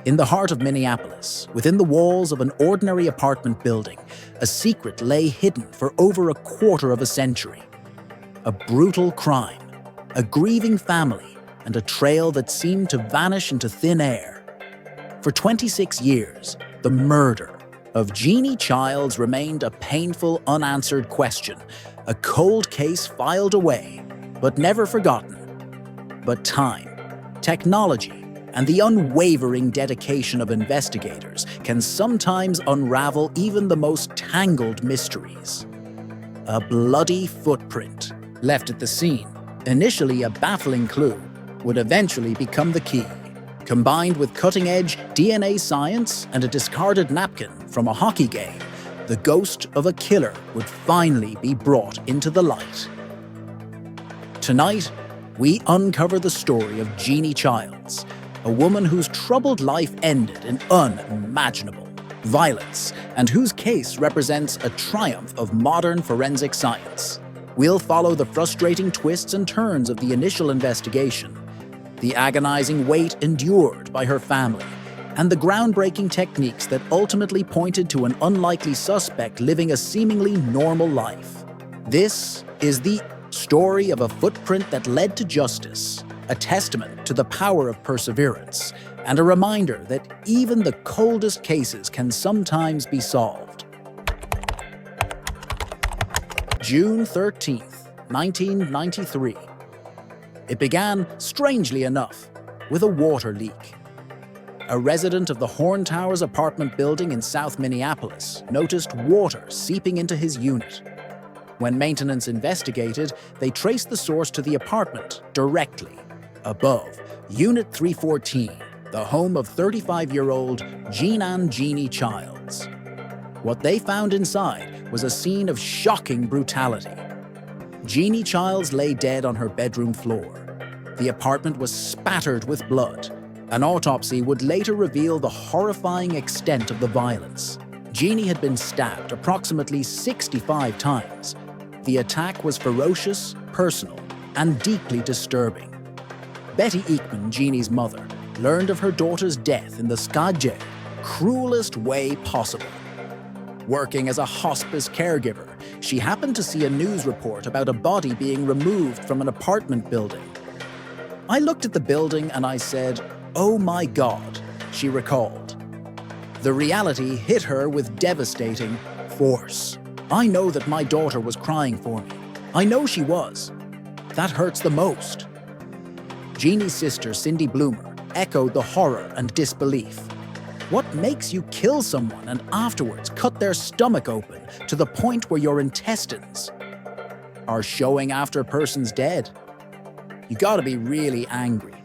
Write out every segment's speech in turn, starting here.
In the heart of Minneapolis, within the walls of an ordinary apartment building, a secret lay hidden for over a quarter of a century. A brutal crime, a grieving family, and a trail that seemed to vanish into thin air. For 26 years, the murder of Jeanie Childs remained a painful, unanswered question, a cold case filed away, but never forgotten. But time, technology, and the unwavering dedication of investigators can sometimes unravel even the most tangled mysteries. A bloody footprint left at the scene, initially a baffling clue, would eventually become the key. Combined with cutting-edge DNA science and a discarded napkin from a hockey game, the ghost of a killer would finally be brought into the light. Tonight, we uncover the story of Jeanie Childs, a woman whose troubled life ended in unimaginable violence and whose case represents a triumph of modern forensic science. We'll follow the frustrating twists and turns of the initial investigation, the agonizing wait endured by her family, and the groundbreaking techniques that ultimately pointed to an unlikely suspect living a seemingly normal life. This is the story of a footprint that led to justice, a testament to the power of perseverance, and a reminder that even the coldest cases can sometimes be solved. June 13th, 1993. It began, strangely enough, with a water leak. A resident of the Horn Towers apartment building in South Minneapolis noticed water seeping into his unit. When maintenance investigated, they traced the source to the apartment directly above Unit 314, the home of 35-year-old Jeanie Childs. What they found inside was a scene of shocking brutality. Jeanie Childs lay dead on her bedroom floor. The apartment was spattered with blood. An autopsy would later reveal the horrifying extent of the violence. Jeanie had been stabbed approximately 65 times. The attack was ferocious, personal, and deeply disturbing. Betty Ekman, Jeanie's mother, learned of her daughter's death in the Skadje, cruelest way possible. Working as a hospice caregiver, she happened to see a news report about a body being removed from an apartment building. I looked at the building and I said, "Oh my God," she recalled. The reality hit her with devastating force. I know that my daughter was crying for me. I know she was. That hurts the most. Jeanie's sister, Cindy Bloomer, echoed the horror and disbelief. What makes you kill someone and afterwards cut their stomach open to the point where your intestines are showing after a person's dead? You gotta be really angry.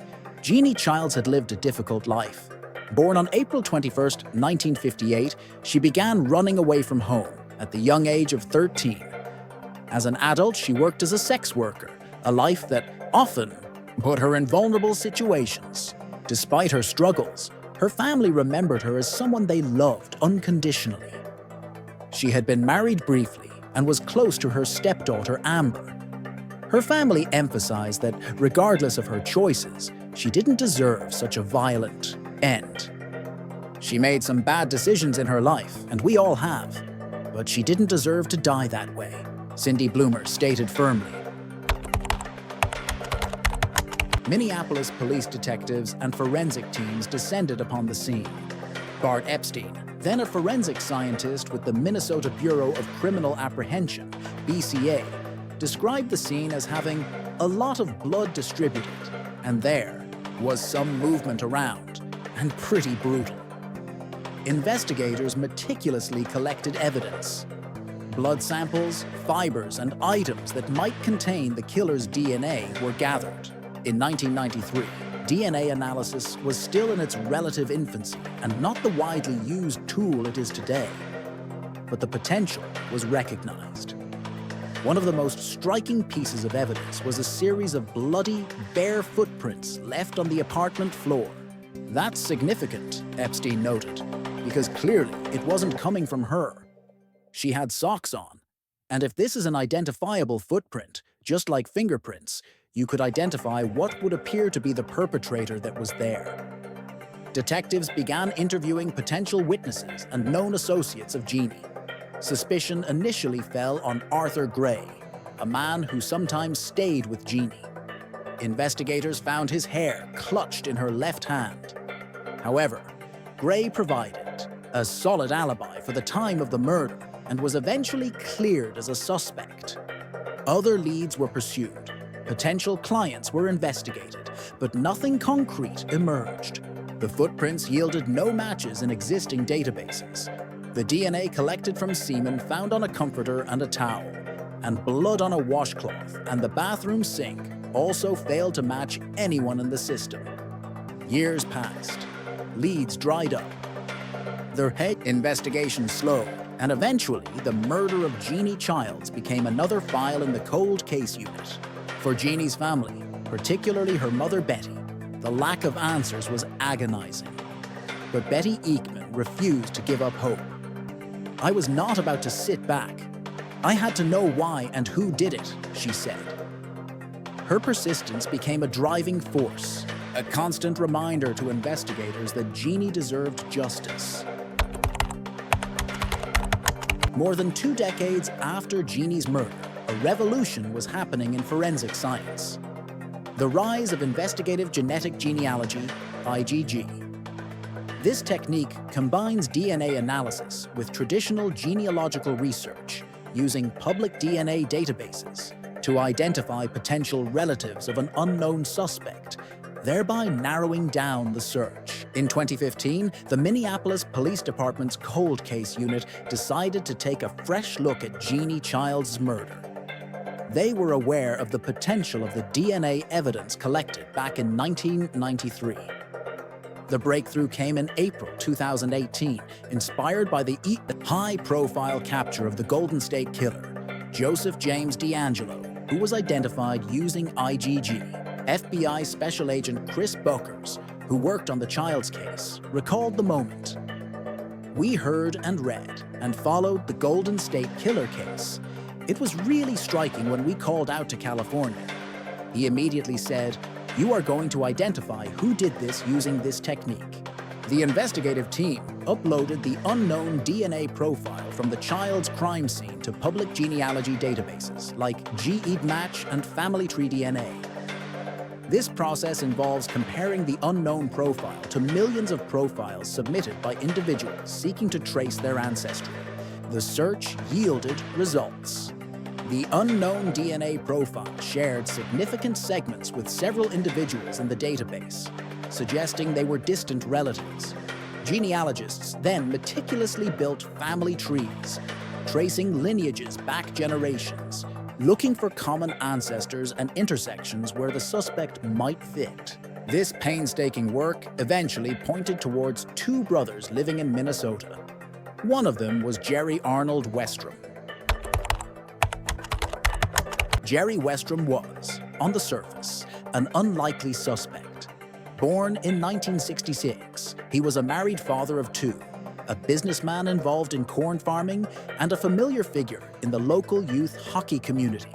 Jeanie Childs had lived a difficult life. Born on April 21st, 1958, she began running away from home at the young age of 13. As an adult, she worked as a sex worker, a life that often put her in vulnerable situations. Despite her struggles, her family remembered her as someone they loved unconditionally. She had been married briefly and was close to her stepdaughter, Amber. Her family emphasized that regardless of her choices, she didn't deserve such a violent end. She made some bad decisions in her life, and we all have, but she didn't deserve to die that way, Cindy Bloomer stated firmly. Minneapolis police detectives and forensic teams descended upon the scene. Bart Epstein, then a forensic scientist with the Minnesota Bureau of Criminal Apprehension, BCA, described the scene as having a lot of blood distributed, and there was some movement around, and pretty brutal. Investigators meticulously collected evidence. Blood samples, fibers, and items that might contain the killer's DNA were gathered. In 1993, DNA analysis was still in its relative infancy and not the widely used tool it is today. But the potential was recognized. One of the most striking pieces of evidence was a series of bloody, bare footprints left on the apartment floor. That's significant, Epstein noted, because clearly it wasn't coming from her. She had socks on, and if this is an identifiable footprint, just like fingerprints, you could identify what would appear to be the perpetrator that was there. Detectives began interviewing potential witnesses and known associates of Jeanie. Suspicion initially fell on Arthur Gray, a man who sometimes stayed with Jeanie. Investigators found his hair clutched in her left hand. However, Gray provided a solid alibi for the time of the murder and was eventually cleared as a suspect. Other leads were pursued. Potential clients were investigated, but nothing concrete emerged. The footprints yielded no matches in existing databases. The DNA collected from semen found on a comforter and a towel, and blood on a washcloth and the bathroom sink also failed to match anyone in the system. Years passed. Leads dried up. Their investigation slowed, and eventually the murder of Jeanie Childs became another file in the cold case unit. For Jeanie's family, particularly her mother Betty, the lack of answers was agonizing. But Betty Eekman refused to give up hope. "I was not about to sit back. I had to know why and who did it," she said. Her persistence became a driving force, a constant reminder to investigators that Jeanie deserved justice. More than 2 decades after Jeanie's murder, a revolution was happening in forensic science. The rise of investigative genetic genealogy, IgG. This technique combines DNA analysis with traditional genealogical research using public DNA databases to identify potential relatives of an unknown suspect, thereby narrowing down the search. In 2015, the Minneapolis Police Department's cold case unit decided to take a fresh look at Jeanie Childs' murder. They were aware of the potential of the DNA evidence collected back in 1993. The breakthrough came in April 2018, inspired by the high-profile capture of the Golden State Killer, Joseph James DeAngelo, who was identified using IgG. FBI Special Agent Chris Bokers, who worked on the Childs case, recalled the moment. "We heard and read and followed the Golden State Killer case. It was really striking when we called out to California. He immediately said, 'You are going to identify who did this using this technique.'" The investigative team uploaded the unknown DNA profile from the Childs crime scene to public genealogy databases like GEDmatch and Family Tree DNA. This process involves comparing the unknown profile to millions of profiles submitted by individuals seeking to trace their ancestry. The search yielded results. The unknown DNA profile shared significant segments with several individuals in the database, suggesting they were distant relatives. Genealogists then meticulously built family trees, tracing lineages back generations, looking for common ancestors and intersections where the suspect might fit. This painstaking work eventually pointed towards 2 brothers living in Minnesota. One of them was Jerry Arnold Westrom. Jerry Westrom was, on the surface, an unlikely suspect. Born in 1966, he was a married father of 2, a businessman involved in corn farming, and a familiar figure in the local youth hockey community.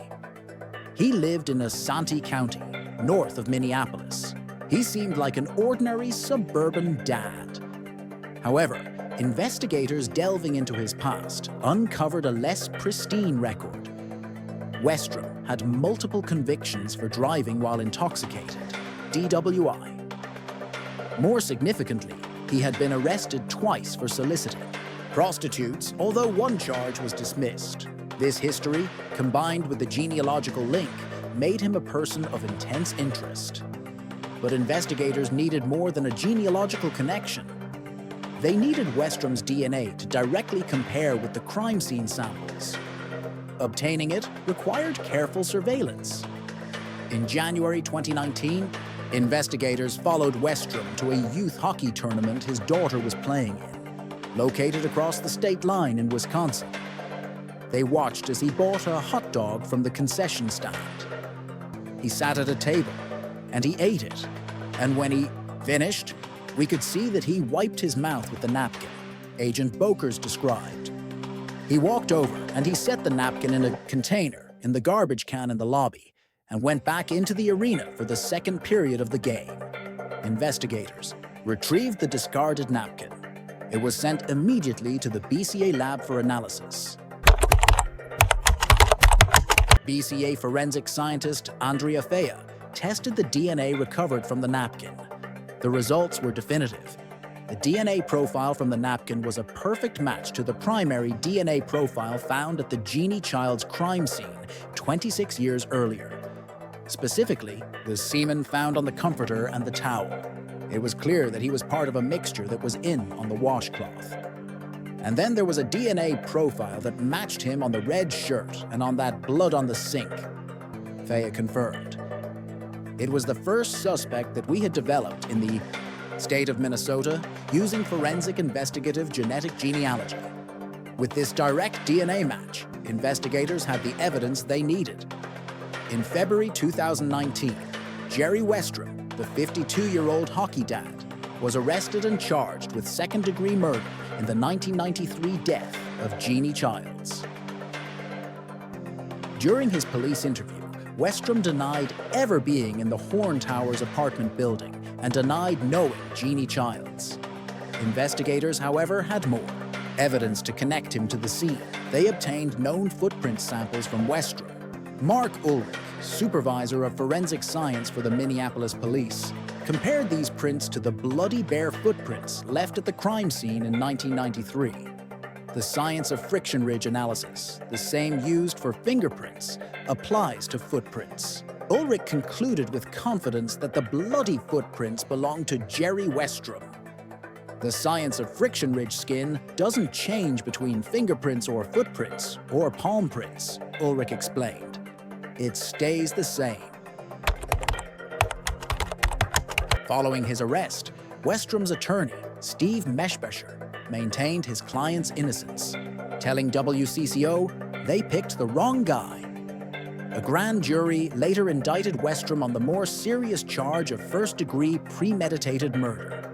He lived in Asante County, north of Minneapolis. He seemed like an ordinary suburban dad. However, investigators delving into his past uncovered a less pristine record. Westrom had multiple convictions for driving while intoxicated, DWI. More significantly, he had been arrested twice for soliciting prostitutes, although one charge was dismissed. This history, combined with the genealogical link, made him a person of intense interest. But investigators needed more than a genealogical connection. They needed Westrom's DNA to directly compare with the crime scene samples. Obtaining it required careful surveillance. In January 2019, investigators followed Westrom to a youth hockey tournament his daughter was playing in, located across the state line in Wisconsin. They watched as he bought a hot dog from the concession stand. He sat at a table, and he ate it. And when he finished, we could see that he wiped his mouth with the napkin, Agent Bokers described. He walked over and he set the napkin in a container in the garbage can in the lobby and went back into the arena for the second period of the game. Investigators, retrieved the discarded napkin. It was sent immediately to the BCA lab for analysis. BCA forensic scientist Andrea Fea tested the DNA recovered from the napkin. The results were definitive. The DNA profile from the napkin was a perfect match to the primary DNA profile found at the Jeanie Childs crime scene 26 years earlier. Specifically, the semen found on the comforter and the towel. It was clear that he was part of a mixture that was in on the washcloth. And then there was a DNA profile that matched him on the red shirt and on that blood on the sink. Fea confirmed. It was the first suspect that we had developed in the state of Minnesota using forensic investigative genetic genealogy. With this direct DNA match, investigators had the evidence they needed. In February 2019, Jerry Westrom, the 52-year-old hockey dad, was arrested and charged with second-degree murder in the 1993 death of Jeanie Childs. During his police interview, Westrom denied ever being in the Horn Towers apartment building and denied knowing Jeanie Childs. Investigators, however, had more evidence to connect him to the scene. They obtained known footprint samples from Westrom. Mark Ulrich, supervisor of forensic science for the Minneapolis police, compared these prints to the bloody bare footprints left at the crime scene in 1993. The science of friction ridge analysis, the same used for fingerprints, applies to footprints. Ulrich concluded with confidence that the bloody footprints belonged to Jerry Westrom. The science of friction ridge skin doesn't change between fingerprints or footprints or palm prints, Ulrich explained. It stays the same. Following his arrest, Westrom's attorney, Steve Meshbecher, maintained his client's innocence, telling WCCO they picked the wrong guy. A grand jury later indicted Westrom on the more serious charge of first-degree premeditated murder.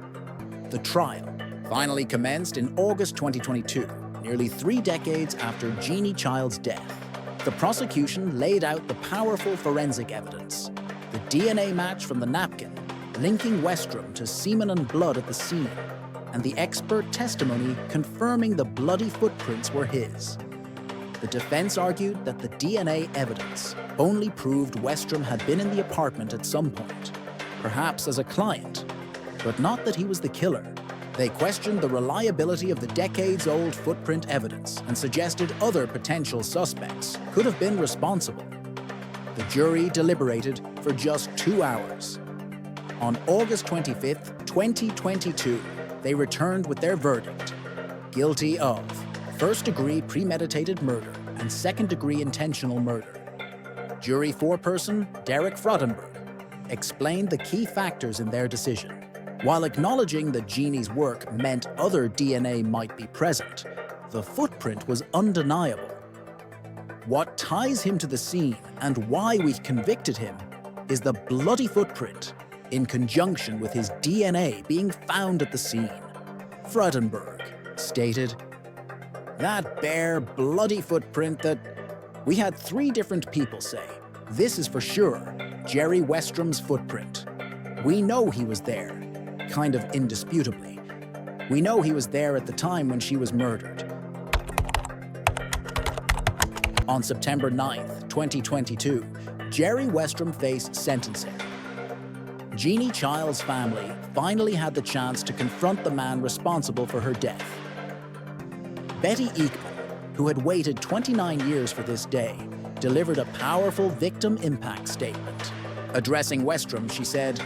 The trial finally commenced in August 2022, nearly 3 decades after Jeanie Childs' death. The prosecution laid out the powerful forensic evidence, the DNA match from the napkin, linking Westrom to semen and blood at the scene, and the expert testimony confirming the bloody footprints were his. The defense argued that the DNA evidence only proved Westrom had been in the apartment at some point, perhaps as a client, but not that he was the killer. They questioned the reliability of the decades-old footprint evidence and suggested other potential suspects could have been responsible. The jury deliberated for just 2 hours. On August 25, 2022, they returned with their verdict: guilty of first-degree premeditated murder and second-degree intentional murder. Jury foreperson Derek Frodenberg explained the key factors in their decision. While acknowledging that Jeannie's work meant other DNA might be present, the footprint was undeniable. What ties him to the scene and why we convicted him is the bloody footprint, in conjunction with his DNA being found at the scene. Frodenberg stated, "That bare, bloody footprint that we had 3 different people say, this is for sure Jerry Westrom's footprint. We know he was there, kind of indisputably. We know he was there at the time when she was murdered." On September 9th, 2022, Jerry Westrom faced sentencing. Jeanie Childs' family finally had the chance to confront the man responsible for her death. Betty Eekman, who had waited 29 years for this day, delivered a powerful victim impact statement. Addressing Westrom, she said,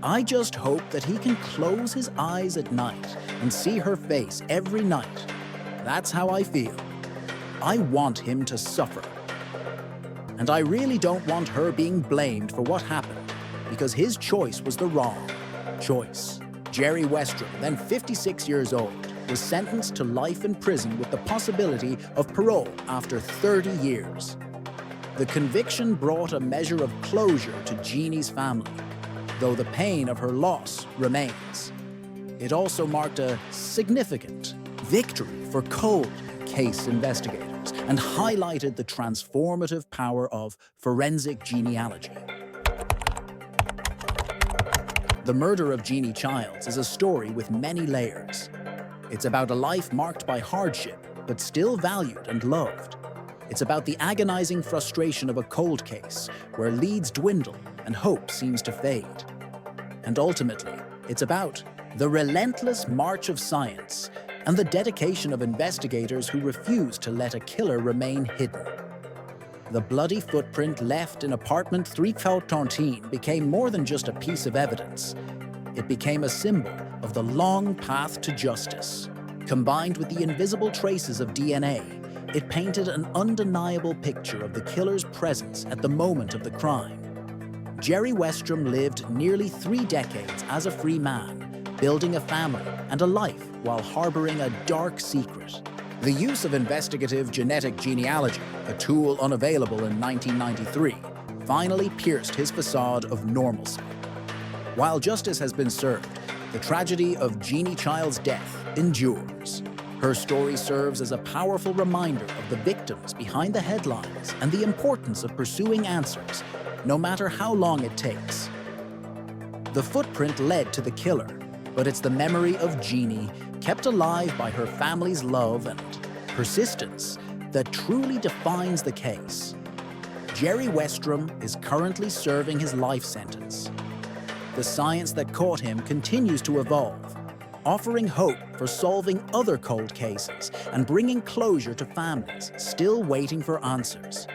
"I just hope that he can close his eyes at night and see her face every night. That's how I feel. I want him to suffer. And I really don't want her being blamed for what happened, because his choice was the wrong choice." Jerry Westrom, then 56 years old, was sentenced to life in prison with the possibility of parole after 30 years. The conviction brought a measure of closure to Jeannie's family, though the pain of her loss remains. It also marked a significant victory for cold case investigators and highlighted the transformative power of forensic genealogy. The murder of Jeanie Childs is a story with many layers. It's about a life marked by hardship, but still valued and loved. It's about the agonizing frustration of a cold case, where leads dwindle and hope seems to fade. And ultimately, it's about the relentless march of science and the dedication of investigators who refuse to let a killer remain hidden. The bloody footprint left in apartment 314 became more than just a piece of evidence. It became a symbol of the long path to justice. Combined with the invisible traces of DNA, it painted an undeniable picture of the killer's presence at the moment of the crime. Jerry Westrom lived nearly 3 decades as a free man, building a family and a life while harboring a dark secret. The use of investigative genetic genealogy, a tool unavailable in 1993, finally pierced his facade of normalcy. While justice has been served, the tragedy of Jeanie Childs' death endures. Her story serves as a powerful reminder of the victims behind the headlines and the importance of pursuing answers, no matter how long it takes. The footprint led to the killer, but it's the memory of Jeanie, kept alive by her family's love and persistence, that truly defines the case. Jerry Westrom is currently serving his life sentence. The science that caught him continues to evolve, offering hope for solving other cold cases and bringing closure to families still waiting for answers.